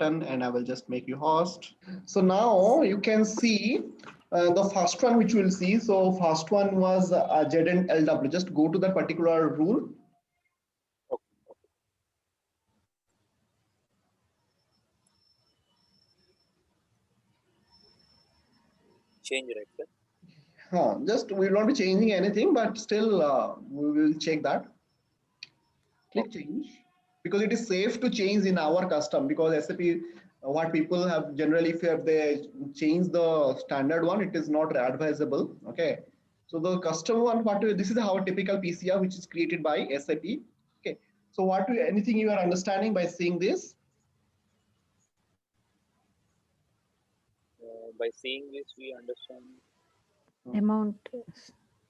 captain, and I will just make you host. So now you can see the first one which you will see. So first one was Z and LW. Just go to that particular rule. Change, right, sir? Just we will not be changing anything, but still we will check that. Click change, because it is safe to change in our custom, because SAP what people have generally, if they change the standard one, it is not advisable. Okay, so the custom one, this is our typical PCR which is created by SAP. Okay, so anything you are understanding by seeing this? By seeing this, we understand amount.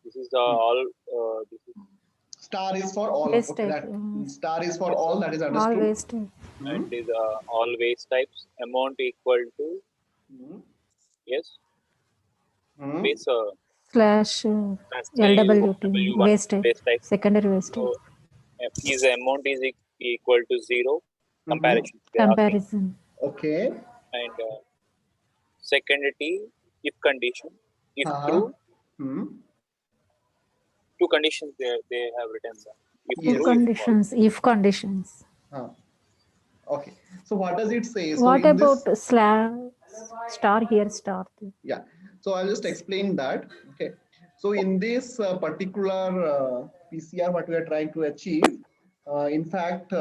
This is the all. This is star is for all. Waste Okay, type. Star is for all. That is understood. All waste type. And is all waste types. Amount equal to yes. Base Slash LWT waste type. Secondary waste type. So, his amount is equal to 0. Comparison. Comparison. Okay. And second T, if condition, if true. Two conditions they have written down. If conditions. Okay. So what does it say? So what about star here, star? Yeah. So I'll just explain that. Okay. So in this particular PCR, what we are trying to achieve, in fact,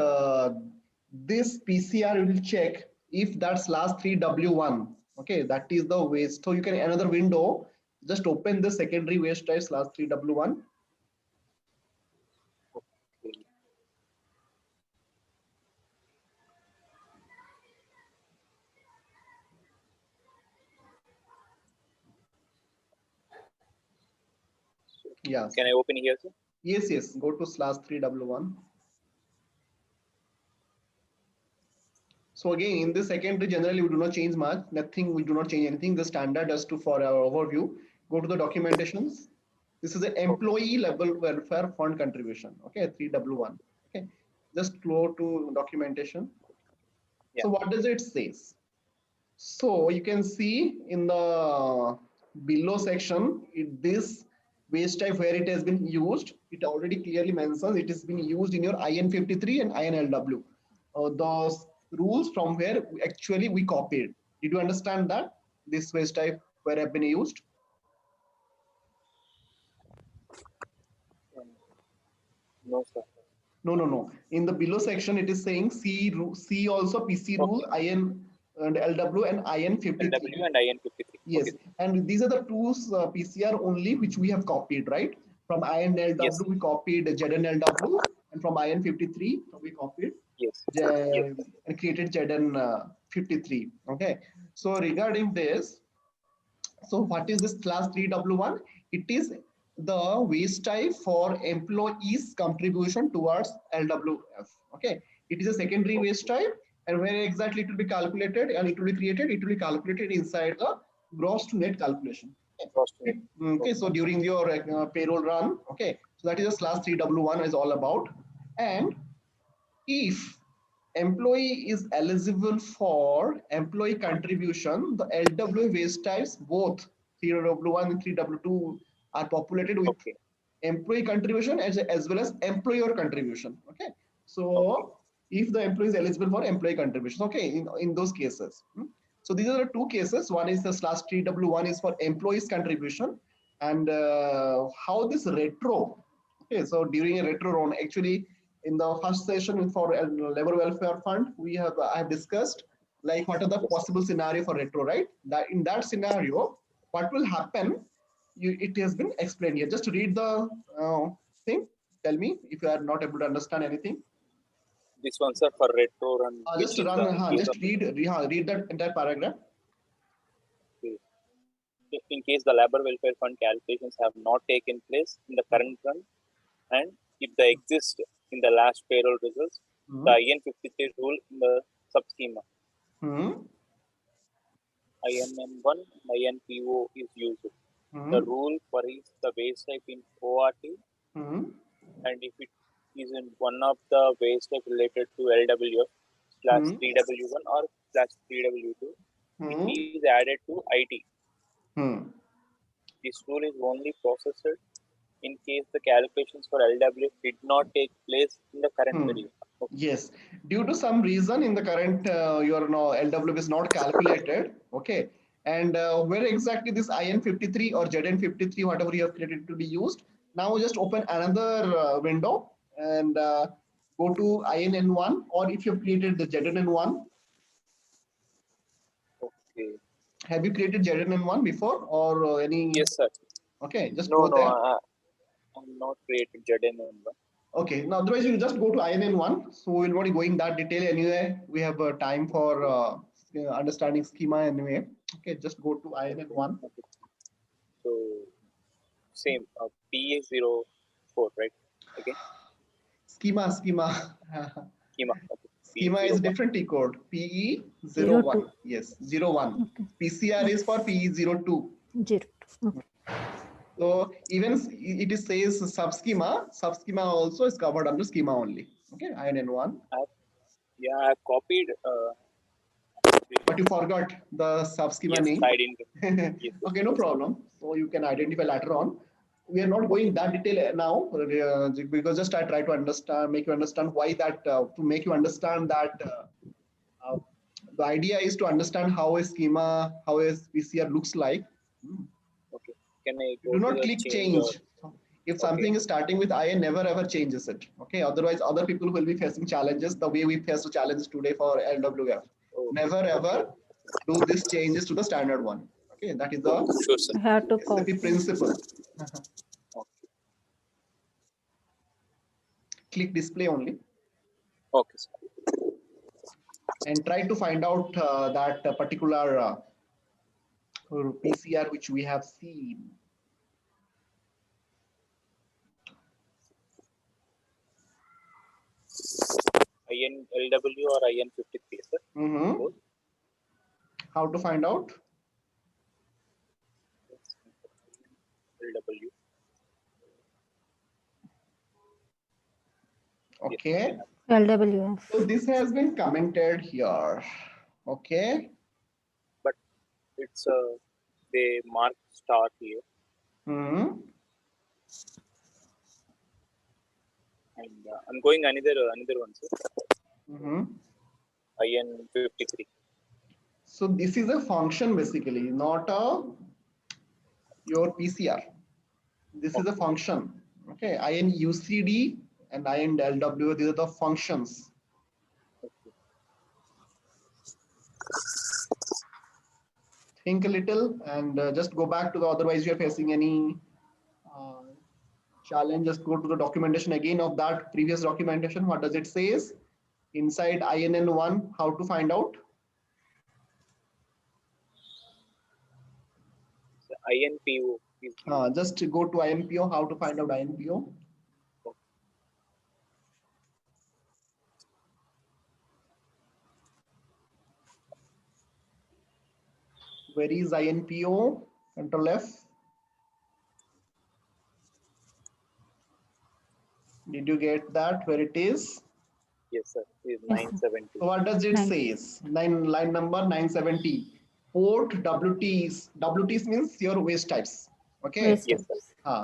this PCR will check if that /3W1, okay, that is the waste. So you can, another window, just open the secondary waste type /3W1. Yeah. Can I open here, sir? Yes, yes. Go to /3W1. So again, in the secondary, generally we do not change much. Nothing, we do not change anything. The standard just to for our overview. Go to the documentations. This is the employee level welfare fund contribution. Okay, 3W1. Okay, just go to documentation. Yeah. So what does it say? So you can see in the below section, this waste type where it has been used, it already clearly mentions it is being used in your IN53 and INLW. Those rules from where actually we copied. Did you understand that? This waste type where have been used? No, sir. No. In the below section, it is saying C also PC rule, IN and LW and IN53. LW and IN53. Yes, okay. And these are the two PCR only which we have copied, right? From INLW, yes. We copied ZNLW, and from IN53 we copied and created ZN53. Okay. So regarding this, so what is this /3W1? It is the waste type for employees' contribution towards LWF. Okay, it is a secondary waste type, and where exactly it will be calculated and it will be created, it will be calculated inside the gross to net calculation. Okay, so during your payroll run, okay, so that is a /3W1 is all about. And if employee is eligible for employee contribution, the LW waste types, both 3W1 and 3W2 are populated with employee contribution as well as employer contribution. Okay, so if the employee is eligible for employee contribution, okay, in those cases. So these are the two cases. One is the /3W1 is for employees contribution, and how this retro. Okay, so during a retro run, actually in the first session for labor welfare fund, I have discussed like what are the possible scenario for retro, right? That in that scenario, what will happen? It has been explained here. Just read the thing. Tell me if you are not able to understand anything. This one, sir, for retro run. Just run. Just read that entire paragraph. Okay. In case the labor welfare fund calculations have not taken place in the current run, and if they exist in the last payroll results, the IN53 rule in the sub-schema. INM1, INPO is used. The rule for the waste type in ORT, and if it is in one of the waste type related to LWF /3W1 or IP22/3W2, which is added to IT. This rule is only processed in case the calculations for LW did not take place in the current period. Okay. Yes, due to some reason in the current your LW is not calculated. Okay, and where exactly this IN53 or ZN53, whatever you have created, to be used. Now just open another window and go to INN1, or if you have created the ZNN1. Okay. Have you created ZNN1 before or any? Yes, sir. Okay, just go there. I'm not created ZNN1. Okay, now otherwise you just go to INN1. So we'll not be going that detail anyway. We have time for understanding schema anyway. Okay, just go to INN1. Okay. So same PA04, right? Okay. Schema. Schema. Okay. Schema is different T code. PE01. Yes, 01. Okay. PCR is for PE02. 02. Okay. So even it is says subschema. Subschema also is covered under schema only. Okay, INN1. Yeah, I copied. But you forgot the subschema name. I didn't. Yes. Okay, no problem. So you can identify later on. We are not going that detail now because just I try to understand, make you understand why that, to make you understand that the idea is to understand how a schema, how a PCR looks like. Okay. Can I go do not click change. If something is starting with IN, never ever changes it. Okay. Otherwise, other people will be facing challenges the way we face the challenges today for LWF. Never ever do these changes to the standard one. Okay. That is the SAP principle. Click display only. Okay. And try to find out that particular PCR which we have seen. INLW or IN53, sir? How to find out? LW. Okay. LWF. So this has been commented here. Okay. But it's they mark star here. And I'm going another one, sir. IN53. So this is a function basically, not your PCR. This is a function. Okay, INUCD and INLW, these are the functions. Think a little and just go back to the, otherwise you're facing any challenge, just go to the documentation again of that previous documentation. What does it say? Inside INN1, how to find out? INPO. Just go to INPO, how to find out INPO? Where is INPO? Control F. Did you get that? Where it is? Yes, sir. It's 970. So what does it say? Line number 970. Port WTs. WTs means your waste types. Okay. Yes, sir.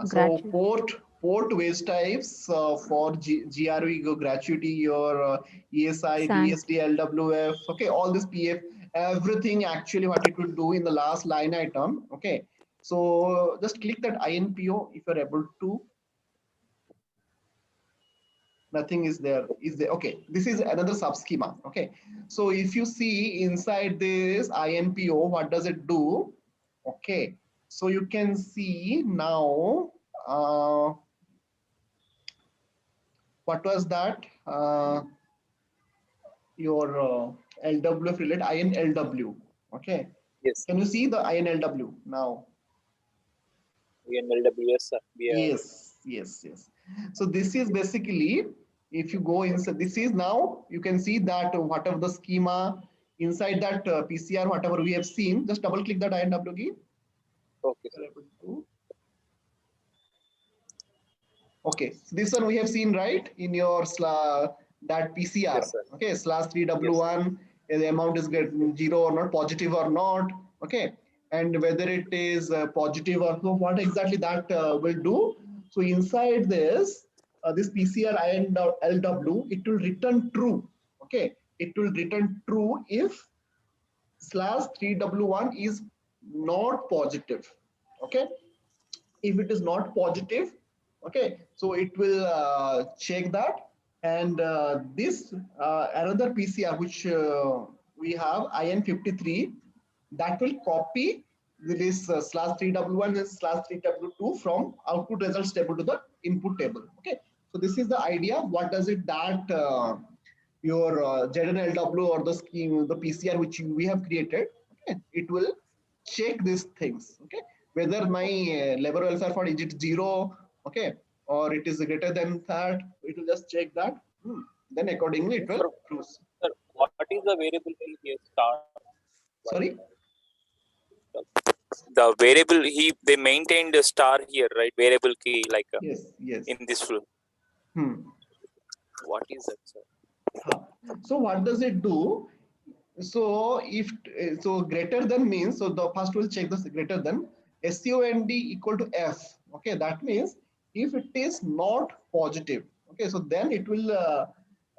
So port waste types for GRE, gratuity, your ESI, DSD, LWF. Okay, all this PF, everything actually what it will do in the last line item. Okay. So just click that INPO if you're able to. Nothing is there. Okay, this is another subschema. Okay, so if you see inside this INPO, what does it do? Okay, so you can see now what was that your LWF related INLW. Okay, yes, can you see the INLW now? INLW, yes, sir. Yes. So this is basically, if you go inside, this is now, you can see that whatever the schema inside that PCR, whatever we have seen, just double click that INW key. Okay. Okay, so this one we have seen, right, in your that PCR. Yes, okay, /3W1, the amount is getting 0 or not, positive or not, okay, and whether it is positive or so, what exactly that will do. So inside this, this PCR INLW, it will return true, okay, it will return true if /3W1 is not positive, okay. If it is not positive, okay, so it will check that, and this another PCR which we have IN53, that will copy this /3W1 and /3W2 from output results table to the input table, okay. So this is the idea. What does it that your ZNLW or the scheme, the PCR which we have created, okay, it will check these things, okay, whether my labor welfare fund is it 0, okay, or it is greater than that, it will just check that, then accordingly it will choose. Sir, what is the variable key here? Star. Sorry? The variable they maintained a star here, right? Variable key, like yes, yes. in this flow. What is that, sir? So what does it do? So if so greater than means, so the first will check this greater than SUND equal to F. Okay, that means if it is not positive, okay, so then it will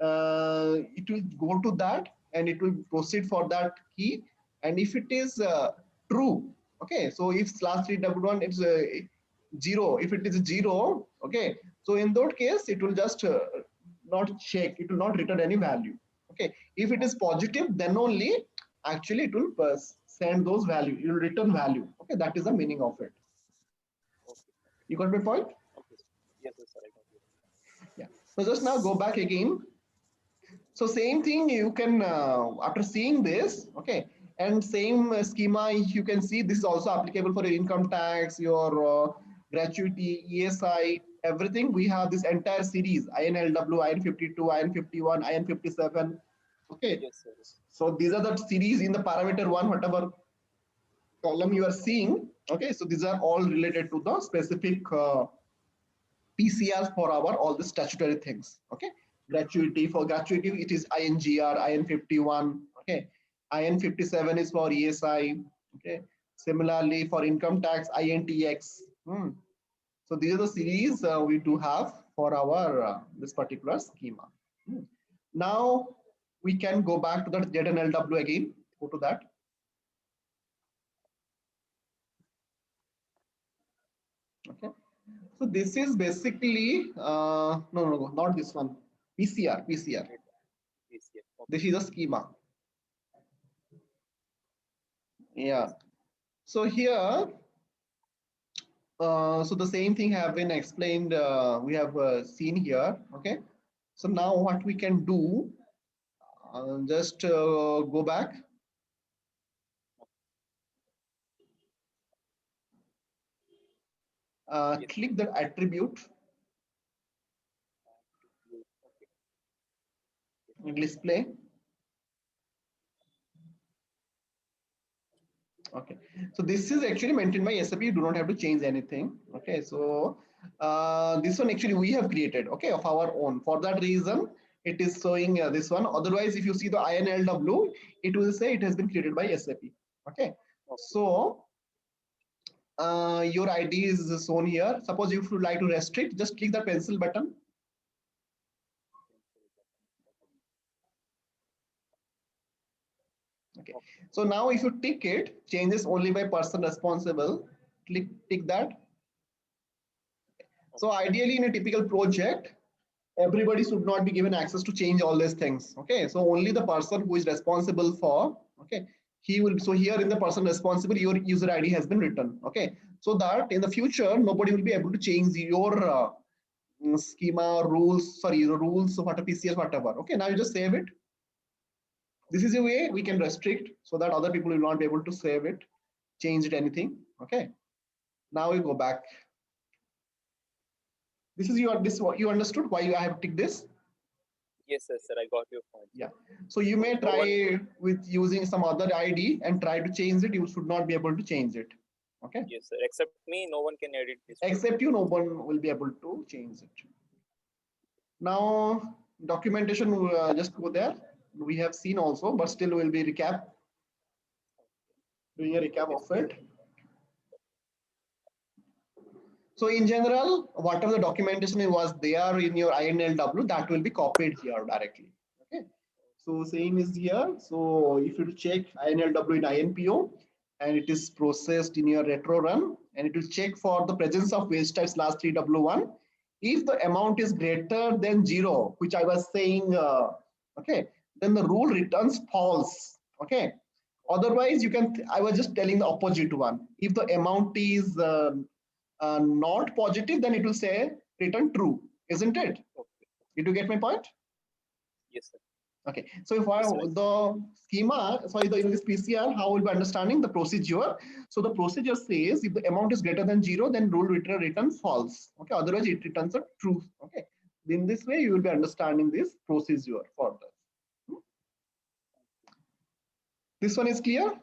go to that and it will proceed for that key. And if it is true, okay, so if /3W1 it's 0, if it is 0, okay, so in that case it will just not check, it will not return any value. Okay, if it is positive, then only actually it will send those value, it will return value. Okay, that is the meaning of it. You got my point? Okay. Yes, sir, I got you. Yeah. So just now go back again. So same thing you can after seeing this, okay, and same schema you can see this is also applicable for your income tax, your gratuity, ESI, everything. We have this entire series INLW, IN52, IN51, IN57. Okay. Yes, sir. So these are the series in the parameter 1, whatever column you are seeing. Okay, so these are all related to the specific PCRs for our all the statutory things. Okay, gratuity, for gratuity it is INGR, IN51. Okay, IN57 is for ESI. Okay, similarly for income tax INTX. So these are the series we do have for our this particular schema. Now we can go back to the ZNLW again. Go to that. Okay. So this is basically no, not this one. PCR. Okay. This is a schema. Yeah. So here, so the same thing have been explained. We have seen here. Okay. So now what we can do, just go back. Click the attribute. Display. Okay, so this is actually maintained by SAP. You do not have to change anything. Okay, so this one actually we have created, okay, of our own. For that reason, it is showing this one. Otherwise, if you see the INLW, it will say it has been created by SAP. Okay, so your ID is shown here. Suppose if you would like to restrict, just click the pencil button. Okay, so now if you tick it, changes only by person responsible, tick that. So ideally in a typical project, everybody should not be given access to change all these things. Okay, so only the person who is responsible for, okay, he will, so here in the person responsible, your user ID has been written. Okay, so that in the future, nobody will be able to change your schema rules, sorry, rules, what a PCS, whatever. Okay, now you just save it. This is a way we can restrict so that other people will not be able to save it, change it, anything. Okay, now we go back. This is you understood why I have ticked this? Yes, sir, I got your point. Yeah, so you may try with using some other ID and try to change it. You should not be able to change it. Okay. Yes, sir. Except me, no one can edit this. Except you, no one will be able to change it. Now, documentation, just go there. we have seen also, but still we'll be doing a recap of it. So in general, whatever the documentation was there in your INLW, that will be copied here directly. Okay. So same is here. So if you check INLW in INPO and it is processed in your retro run, and it will check for the presence of wage type /3W1. If the amount is greater than 0, which I was saying, okay, then the rule returns false. Okay. Otherwise, you can. I was just telling the opposite one. If the amount is not positive, then it will say return true, isn't it? Did you get my point? Yes, sir. Okay, so if the schema, sorry, in this PCR, how we'll be understanding the procedure. So the procedure says if the amount is greater than 0, then rule return false. Okay, otherwise it returns a true. Okay, in this way you will be understanding this procedure further. This one is clear?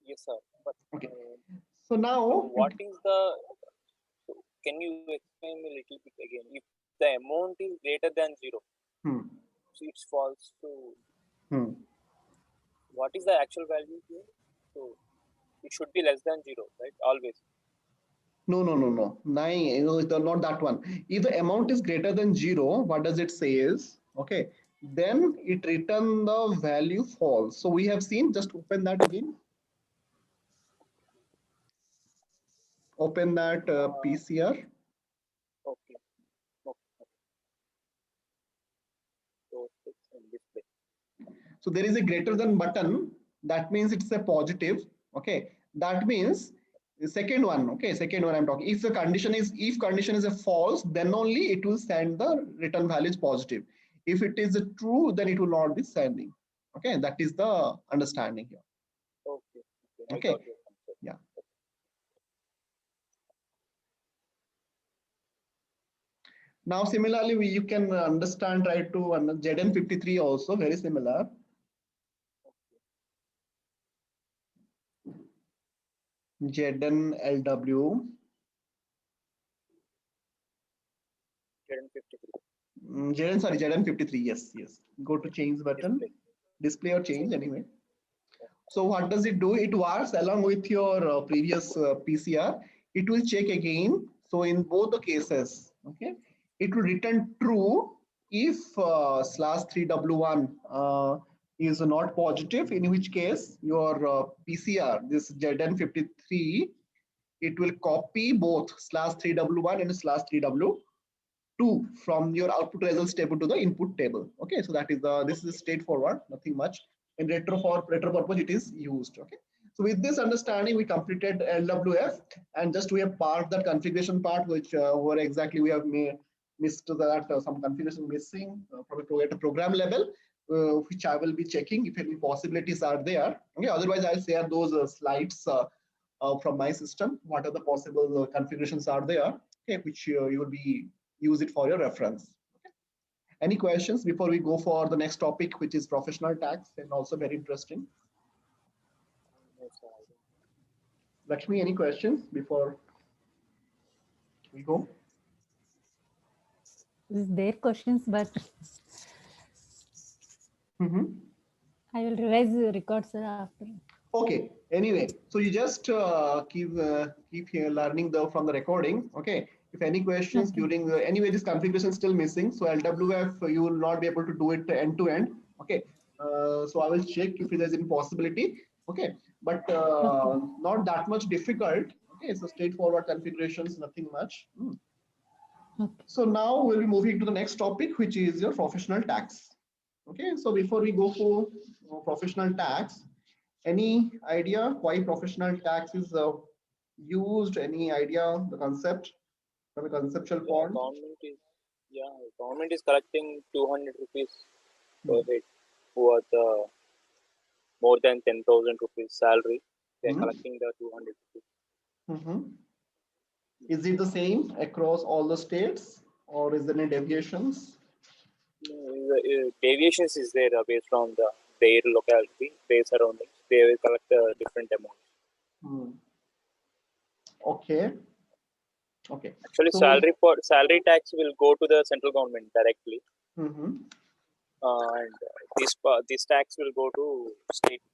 Yes, sir. But, okay. So now, what is the? Can you explain a little bit again? If the amount is greater than 0, so it's false. So, what is the actual value here? So, it should be less than 0, right? Always. No. 9, not that one. If the amount is greater than 0, what does it say is, okay, then it return the value false. So we have seen, just open that again. Open that PCR. Okay. So there is a greater than button. That means it's a positive. Okay. That means the second one. Okay. Second one I'm talking. If the condition is a false, then only it will send the return value is positive. If it is a true, then it will not be sending. Okay. That is the understanding here. Okay. Yeah. Now, similarly, you can understand, try to ZN53 also very similar. ZNLW. ZN53, yes. Go to change button, display or change anyway. So what does it do? It works along with your previous PCR. It will check again. So in both the cases, okay, it will return true if /3W1 is not positive, in which case your PCR, this ZN53, it will copy both /3W1 and /3W2 from your output results table to the input table. Okay, so that is this is straightforward, nothing much. In retro purpose it is used. Okay, so with this understanding we completed LWF, and just we have parked that configuration part, which where exactly we have missed that some configuration missing from a program level, which I will be checking if any possibilities are there. Okay, otherwise I'll share those slides from my system. What are the possible configurations are there? Okay, which you will be use it for your reference. Okay. Any questions before we go for the next topic, which is professional tax, and also very interesting? Lakshmi, any questions before we go? There questions, but I will revise the records after. Okay. Anyway, so you just keep here learning from the recording. Okay. If any questions during anyway, this configuration is still missing. So LWF, you will not be able to do it end to end. Okay. So I will check if there's any possibility. Okay. But not that much difficult. Okay. So straightforward configurations, nothing much. So now we'll be moving to the next topic, which is your professional tax. Okay. So before we go for professional tax, any idea why professional tax is used? Any idea the concept from a conceptual point? Government is collecting 200 rupees per head who are the more than 10,000 rupees salary. They are collecting the 200 rupees. Is it the same across all the states, or is there any deviations? Deviations is there based on their locality, their surroundings. They will collect a different amount. Okay. Actually, salary tax will go to the central government directly. and this tax will go to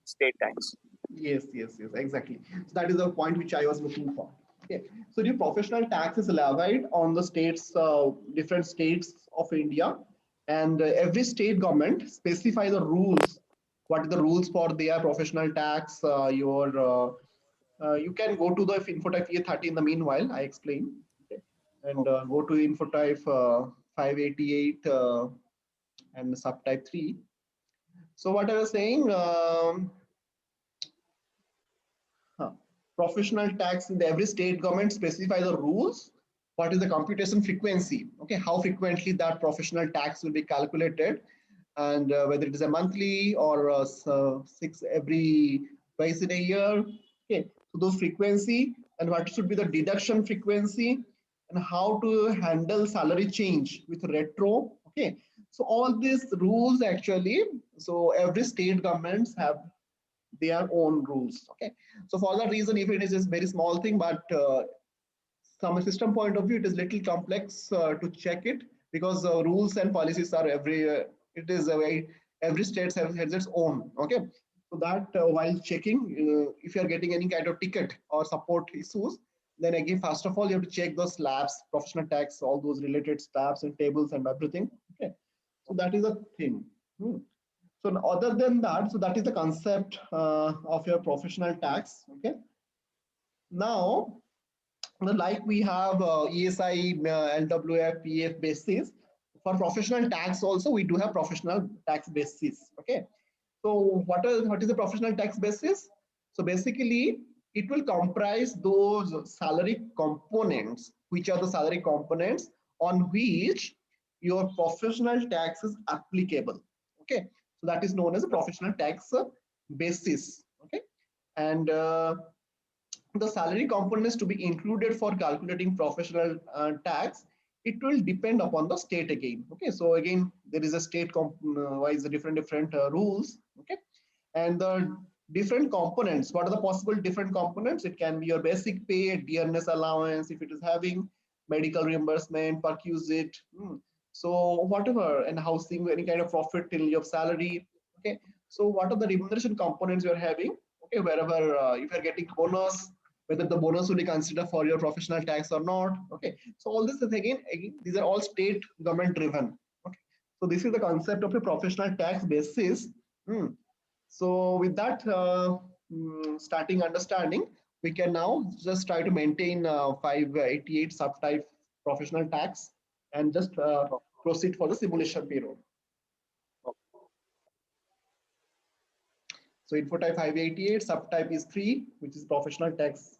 state tax. Yes, exactly. So that is the point which I was looking for. Okay, so the professional tax is levied on the states, different states of India, and every state government specify the rules. What are the rules for their professional tax? You can go to the Infotype EA30 in the meanwhile. I explain. Okay, and go to Infotype 588 and subtype 3. So what I was saying. Huh. Professional tax in every state government specify the rules. What is the computation frequency? Okay, how frequently that professional tax will be calculated, and whether it is a monthly or six every twice in a year. Okay, so those frequency and what should be the deduction frequency and how to handle salary change with retro. Okay, so all these rules actually. So every state governments have their own rules. Okay, so for that reason, if it is a very small thing, but from a system point of view, it is little complex to check it, because rules and policies are it is a way every state has its own. Okay, so that while checking, if you are getting any kind of ticket or support issues, then again, first of all, you have to check those slabs, professional tax, all those related slabs and tables and everything. Okay, so that is a thing. So other than that, so that is the concept of your professional tax. Okay. Now, like we have ESI, LWF, PF basis. For professional tax also, we do have professional tax basis. Okay. So what is the professional tax basis? So basically, it will comprise those salary components, which are the salary components on which your professional tax is applicable. Okay, so that is known as a professional tax basis. Okay, and the salary components to be included for calculating professional tax, it will depend upon the state again. Okay, so again, there is a state wise different rules. Okay, and the different components, what are the possible different components? It can be your basic pay, dearness allowance, if it is having medical reimbursement, perquisite, so whatever, and housing, any kind of profit till your salary. Okay, so what are the remuneration components you're having? Okay, wherever if you're getting bonus, whether the bonus will be considered for your professional tax or not. Okay, so all this is again these are all state government driven. Okay, so this is the concept of a professional tax basis. So with that starting understanding, we can now just try to maintain 588 subtype professional tax and just proceed for the simulation payroll. So info type 588, subtype is 3, which is professional tax.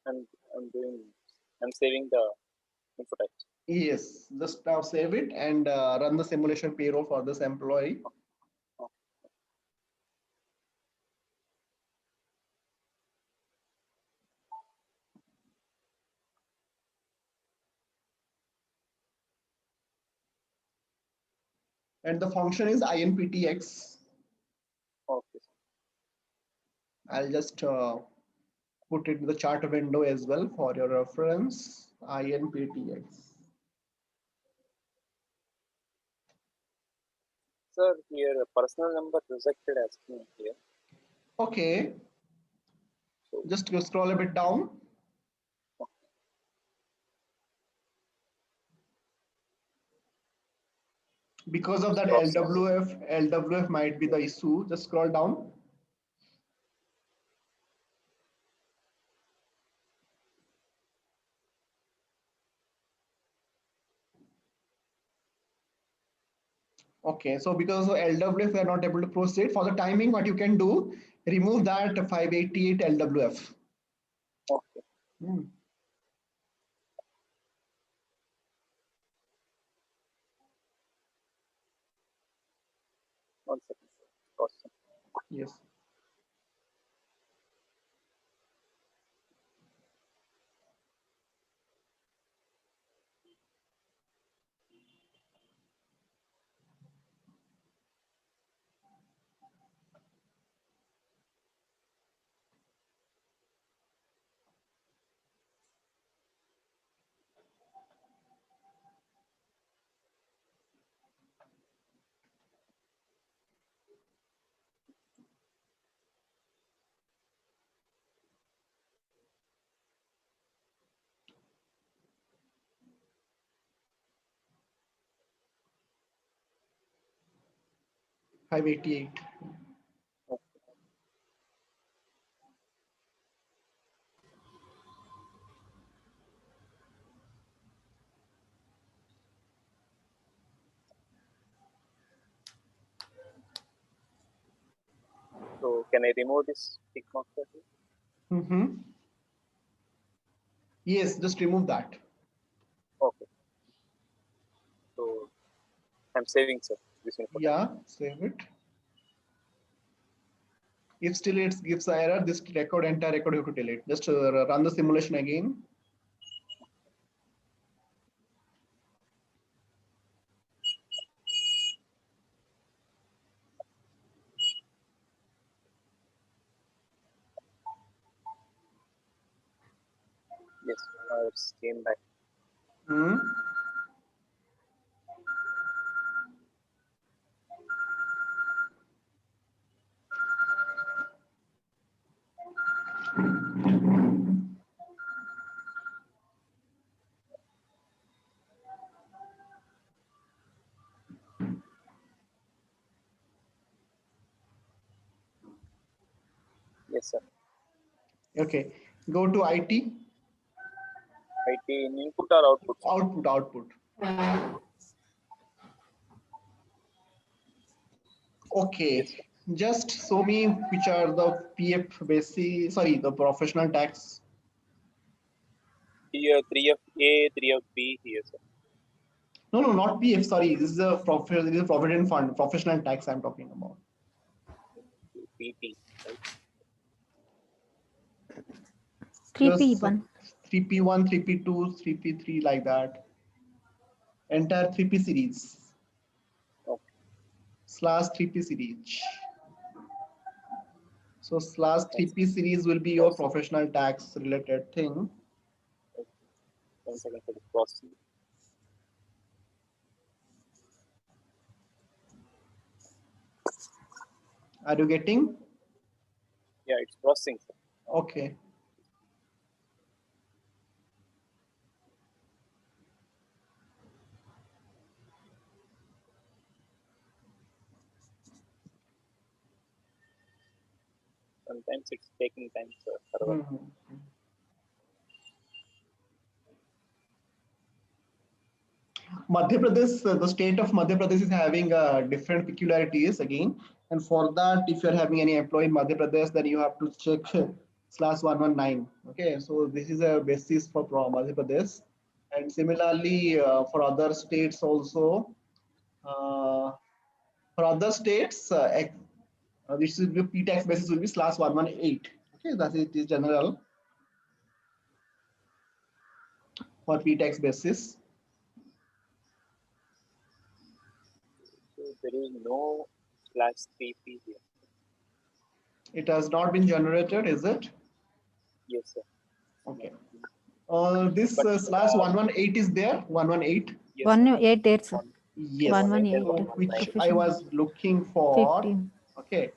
And I'm saving the info type. Yes, just now save it and run the simulation payroll for this employee. And the function is INPTX. Okay. I'll just put it in the chart window as well for your reference. INPTX. Sir, here personal number rejected as here. Okay. Just scroll a bit down. Because of that LWF might be the issue. Just scroll down. Okay, so because of LWF, we are not able to proceed. For the timing, what you can do, remove that 588 LWF. Okay. One second. Awesome. Yes. 588. So can I remove this tick mark? Yes, just remove that. Okay. So I'm saving, sir. This info. Yeah, save it. If still it gives an error, this record, entire record you have to delete. Just run the simulation again. Yes, it's came back. Yes, sir. Okay, go to IT. IT in input or output? Output. Okay, yes. Just show me which are the PF basis, sorry, the professional tax. Here 3FA, 3FB here, sir. No, not PF, sorry, this is a provident fund, professional tax I'm talking about. PP, right? 3P1. 3P1, 3P2, 3P3 like that. Entire 3P series. Okay. Slash 3P series. So slash 3P series will be your professional tax related thing. 1 second for the processing. Are you getting? Yeah, it's processing, sir. Okay. Sometimes it's taking time, sir. Madhya Pradesh, the state of Madhya Pradesh is having different peculiarities again. And for that, if you're having any employee in Madhya Pradesh, then you have to check /119. Okay, so this is a basis for Madhya Pradesh. And similarly, for other states also, this will be P-tax basis will be /118. Okay, that is general for P-tax basis. So there is no /3P here. It has not been generated, is it? Yes, sir. Okay. This /118 is there? 118? Yes, 118 there, sir. Yes. 118. Which I was looking for. 15. Okay.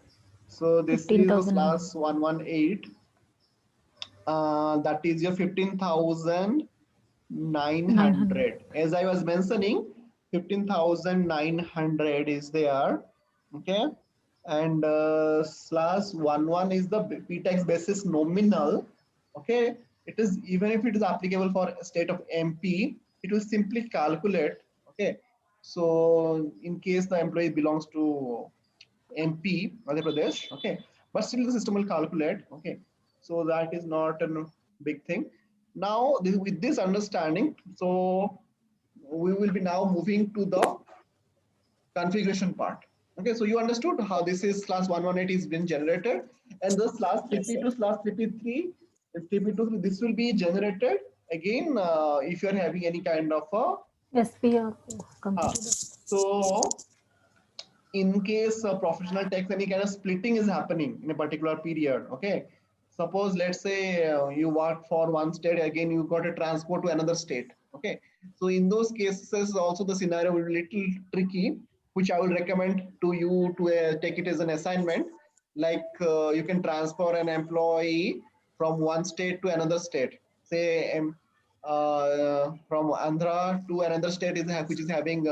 So this is the /118. That is your 15,900. As I was mentioning, 15,900 is there. Okay. And /11 is the P-tax basis nominal. Okay. It is, even if it is applicable for state of MP, it will simply calculate. Okay. So in case the employee belongs to MP, Madhya Pradesh, okay, but still the system will calculate. Okay. So that is not a big thing. Now with this understanding, so we will be now moving to the configuration part. Okay, so you understood how this is /118 is been generated, and the /3P2 /3P3 3P2 this will be generated again if you are having any kind of a so in case professional tax any kind of splitting is happening in a particular period. Okay, suppose let's say you work for one state, again you got a transfer to another state. Okay, so in those cases also the scenario will be little tricky, which I will recommend to you to take it as an assignment. Like you can transfer an employee from one state to another state, say from Andhra to another state is which is having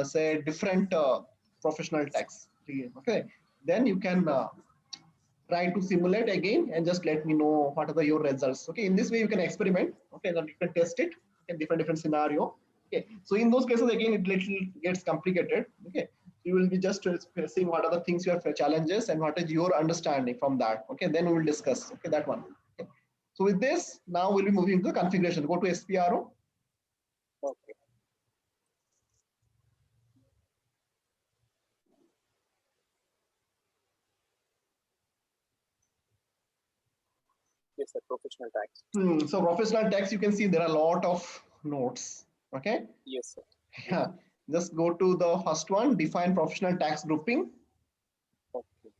say different professional tax. Okay, then you can try to simulate again and just let me know what are your results. Okay, in this way you can experiment. Okay, then you can test it in different scenario. Okay, so in those cases again it little gets complicated. Okay, you will be just seeing what are the things you have challenges and what is your understanding from that. Okay, then we will discuss. Okay, that one. Okay. So with this, now we'll be moving to the configuration. Go to SPRO. Okay. Yes, sir. Professional tax. So professional tax, you can see there are a lot of notes. Okay. Yes, sir. Yeah. Just go to the first one. Define professional tax grouping. Okay.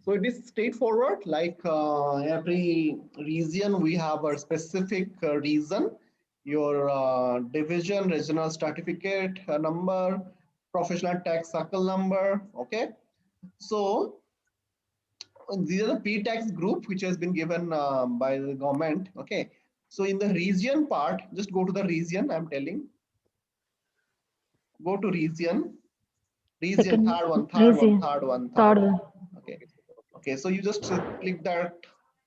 So it is straightforward. Like every region, we have a specific reason. Your division, regional certificate number, professional tax circle number. Okay. So these are the P-tax group which has been given by the government. Okay, so in the region part, just go to the region. I'm telling. Go to region. Second Third one. region. Third one. Okay. Okay. So you just click that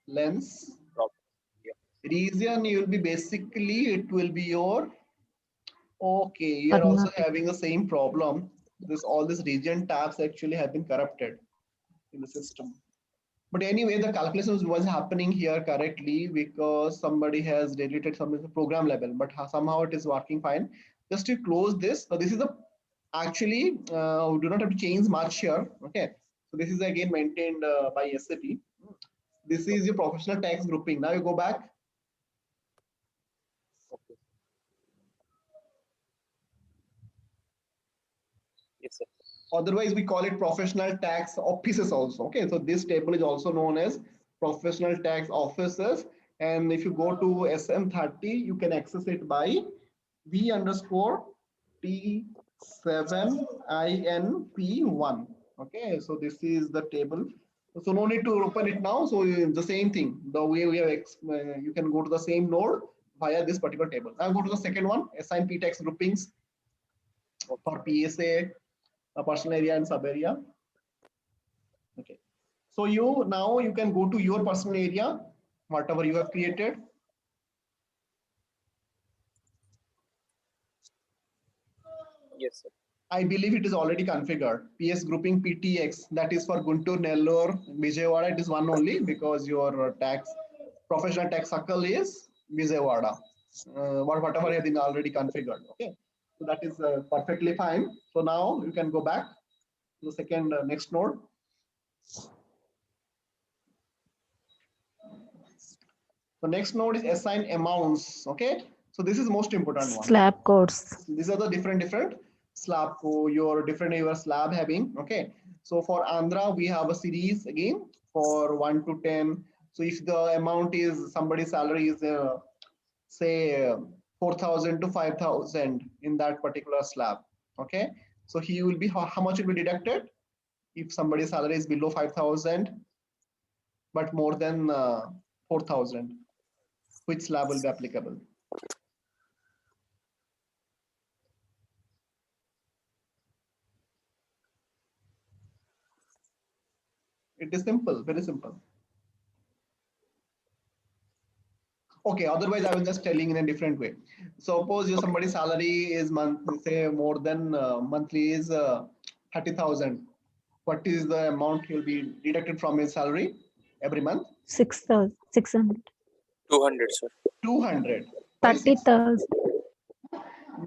lens. Yeah. Region. You will be basically it will be your. Okay, you are also Karnataka. having the same problem. This all these region tabs actually have been corrupted in the system. But anyway, the calculations was happening here correctly because somebody has deleted some of the program level, but somehow it is working fine. Just to close this, so this is a actually we do not have to change much here. Okay, so this is again maintained by SAP. This is your professional tax grouping. Now you go back. Okay. Yes, sir. Otherwise, we call it professional tax offices also. Okay, so this table is also known as professional tax offices. And if you go to SM30, you can access it by V underscore T7INP1. Okay, so this is the table. So no need to open it now. So the same thing. The way we have, you can go to the same node via this particular table. Now go to the second one, assign P tax groupings for PSA, a personal area and sub area. Okay. So now you can go to your personal area, whatever you have created. Yes, sir. I believe it is already configured. PS grouping PTX, that is for Guntur, Nellore, Vijayawada. It is one only because your tax professional tax circle is Vijayawada. Whatever has been already configured. Okay, so that is perfectly fine. So now you can go back to the second next node. So next node is assign amounts. Okay, so this is most important one. Slab codes. These are the different slab code, your slab having. Okay, so for Andhra we have a series again for 1 to 10. So if the amount is somebody's salary is say 4,000 to 5,000 in that particular slab. Okay, so he will be how much will be deducted if somebody's salary is below 5,000 but more than 4,000. Which slab will be applicable? It is simple, very simple. Okay, otherwise I was just telling in a different way. Suppose your somebody's salary is say more than monthly is 30,000. What is the amount he'll be deducted from his salary every month? 6,600. 200, sir. 200. 30,000.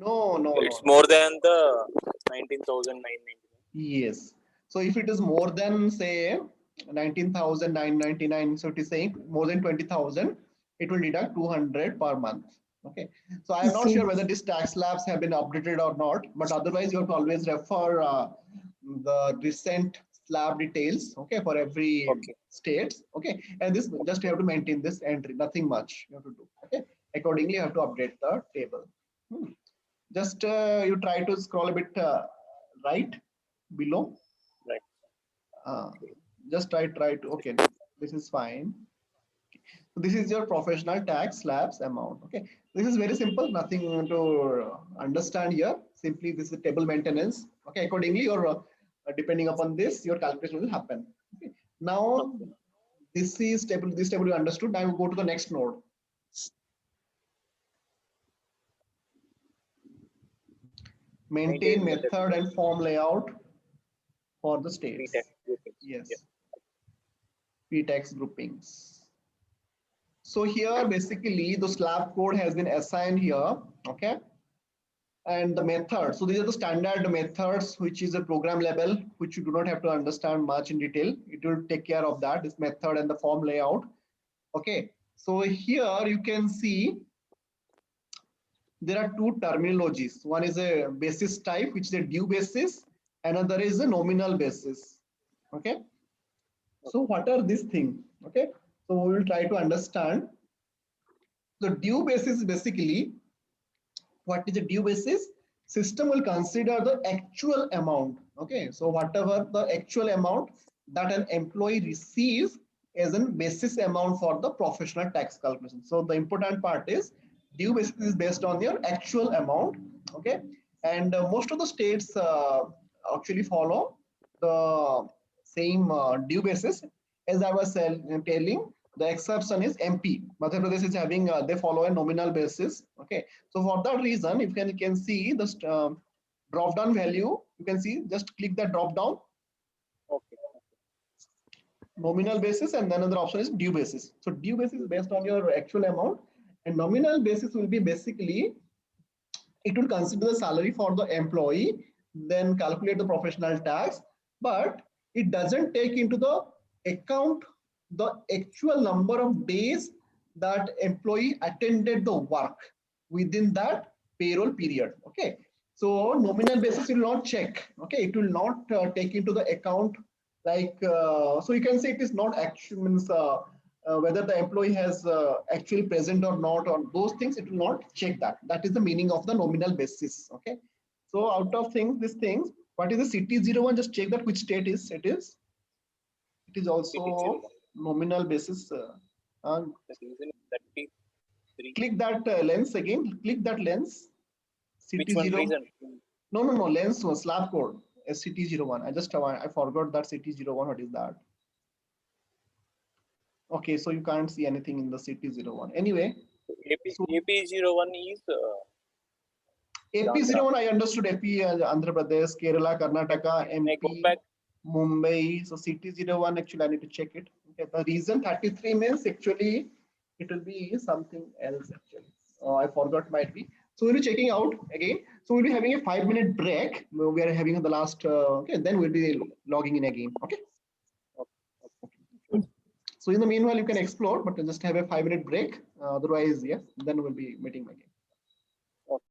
No. It's more than the 19,999. Yes. So if it is more than say 19,999, so it is saying more than 20,000, it will deduct 200 per month. Okay. So I am not sure whether these tax slabs have been updated or not, but otherwise you have to always refer the recent slab details. Okay, for every state. Okay, and this just you have to maintain this entry. Nothing much you have to do. Okay. Accordingly, you have to update the table. Just you try to scroll a bit right below. Right. Just try to, okay, this is fine. So this is your professional tax slabs amount. Okay, this is very simple, nothing to understand here. Simply this is table maintenance. Okay, accordingly your depending upon this, your calculation will happen. Okay. Now this is table. This table you understood. Now we go to the next node. Maintain method and form layout for the states. Yes. P-tax groupings. So here basically the slab code has been assigned here. Okay. And the method. So these are the standard methods, which is a program level, which you do not have to understand much in detail. It will take care of that, this method and the form layout. Okay. So here you can see there are two terminologies. One is a basis type, which is a due basis. Another is a nominal basis. Okay. So what are these things? Okay. So we will try to understand. The due basis is basically, what is a due basis? System will consider the actual amount. Okay. So whatever the actual amount that an employee receives as a basis amount for the professional tax calculation. So the important part is due basis is based on your actual amount. Okay. And most of the states actually follow the same due basis. As I was telling, the exception is MP. Madhya Pradesh is having, they follow a nominal basis. Okay. So for that reason, if you can see the drop down value, you can see, just click that drop down. Okay. Nominal basis, and then another option is due basis. So due basis is based on your actual amount, and nominal basis will be basically, it will consider the salary for the employee, then calculate the professional tax, but it doesn't take into the account the actual number of days that employee attended the work within that payroll period. Okay. So nominal basis will not check. Okay. It will not take into the account like, so you can say it is not actual, means whether the employee has actually present or not, or those things, it will not check that. That is the meaning of the nominal basis. Okay. So out of these things, what is the CT01? Just check that which state is it is. It is also nominal basis. Click that lens again. Click that lens. CT0. No, lens was slab code. SCT01. I forgot that CT01. What is that? Okay, so you can't see anything in the CT01. Anyway, AP01 is AP01. I understood AP Andhra Pradesh, Kerala, Karnataka, MP, Mumbai. So CT01 actually I need to check it. Okay, the reason 33 means actually it will be something else actually. I forgot, might be. So we'll be checking out again. So we'll be having a 5-minute break. We are having the last. Okay, then we'll be logging in again. Okay. So in the meanwhile, you can explore, but just have a 5-minute break. Otherwise, yes, then we'll be meeting again.